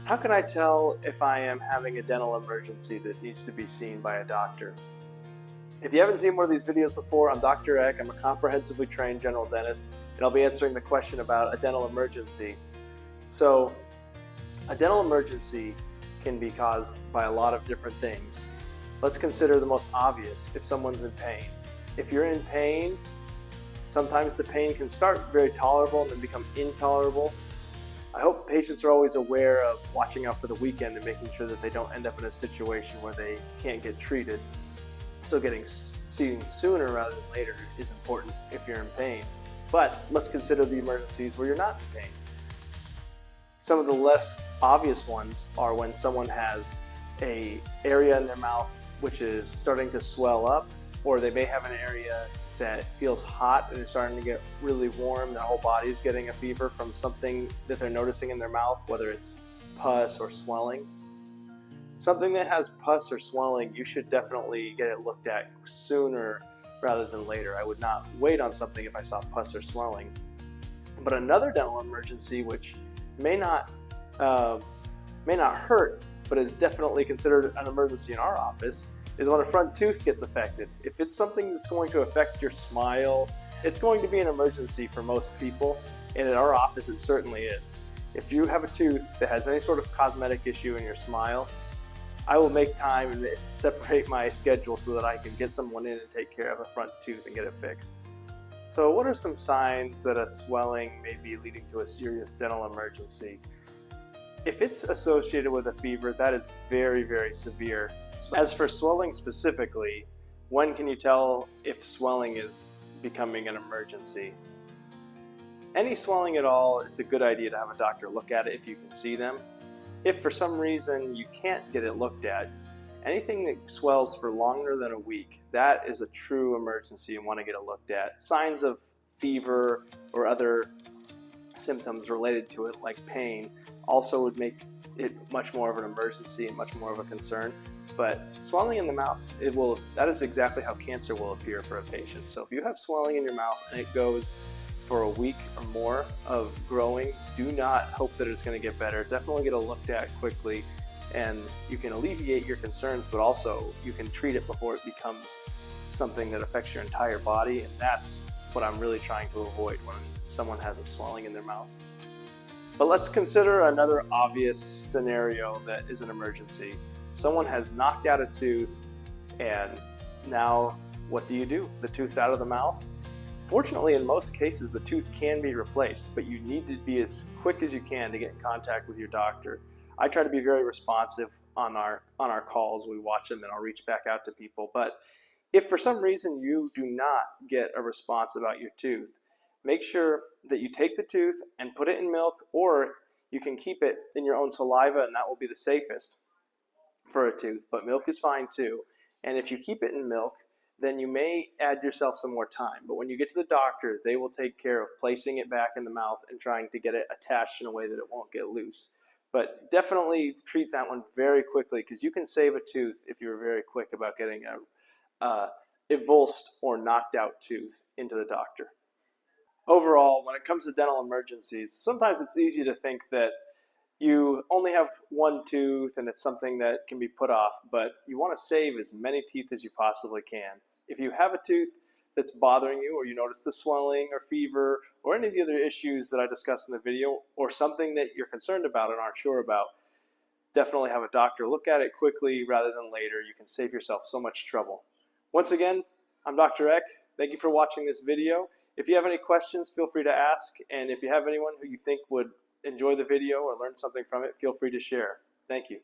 How can I tell if I am having a dental emergency that needs to be seen by a doctor? If you haven't seen one of these videos before, I'm Dr. Eck. I'm a comprehensively trained general dentist, and I'll be answering the question about a dental emergency. So, a dental emergency can be caused by a lot of different things. Let's consider the most obvious: if someone's in pain. If you're in pain, sometimes the pain can start very tolerable and then become intolerable. I hope patients are always aware of watching out for the weekend and making sure that they don't end up in a situation where they can't get treated. So getting seen sooner rather than later is important if you're in pain. But let's consider the emergencies where you're not in pain. Some of the less obvious ones are when someone has an area in their mouth which is starting to swell up, or they may have an area that feels hot and is starting to get really warm. Their whole body is getting a fever from something that they're noticing in their mouth, whether it's pus or swelling. Something that has pus or swelling, you should definitely get it looked at sooner rather than later. I would not wait on something if I saw pus or swelling. But another dental emergency, which may not hurt, but is definitely considered an emergency in our office, is when a front tooth gets affected. If it's something that's going to affect your smile, it's going to be an emergency for most people, and in our office it certainly is. If you have a tooth that has any sort of cosmetic issue in your smile, I will make time and separate my schedule so that I can get someone in and take care of a front tooth and get it fixed. So what are some signs that a swelling may be leading to a serious dental emergency? If it's associated with a fever, that is very, very severe. As for swelling specifically, when can you tell if swelling is becoming an emergency? Any swelling at all, it's a good idea to have a doctor look at it if you can see them. If for some reason you can't get it looked at, anything that swells for longer than a week, that is a true emergency and want to get it looked at. Signs of fever or other symptoms related to it, like pain, also would make it much more of an emergency and much more of a concern. But swelling in the mouth, that is exactly how cancer will appear for a patient. So if you have swelling in your mouth and it goes for a week or more of growing, do not hope that it's going to get better. Definitely get it looked at quickly, and you can alleviate your concerns, but also you can treat it before it becomes something that affects your entire body, and that's what I'm really trying to avoid when someone has a swelling in their mouth. But let's consider another obvious scenario that is an emergency. Someone has knocked out a tooth, and now what do? The tooth's out of the mouth. Fortunately, in most cases, the tooth can be replaced, but you need to be as quick as you can to get in contact with your doctor. I try to be very responsive on our calls. We watch them and I'll reach back out to people. But if for some reason you do not get a response about your tooth, make sure that you take the tooth and put it in milk, or you can keep it in your own saliva, and that will be the safest for a tooth. But milk is fine too. And if you keep it in milk, then you may add yourself some more time. But when you get to the doctor, they will take care of placing it back in the mouth and trying to get it attached in a way that it won't get loose. But definitely treat that one very quickly, because you can save a tooth if you're very quick about getting a avulsed or knocked out tooth into the doctor. Overall, when it comes to dental emergencies, sometimes it's easy to think that you only have one tooth and it's something that can be put off, but you want to save as many teeth as you possibly can. If you have a tooth that's bothering you, or you notice the swelling or fever or any of the other issues that I discussed in the video, or something that you're concerned about and aren't sure about, definitely have a doctor look at it quickly rather than later. You can save yourself so much trouble. Once again, I'm Dr. Eck. Thank you for watching this video. If you have any questions, feel free to ask, and if you have anyone who you think would enjoy the video or learn something from it, feel free to share. Thank you.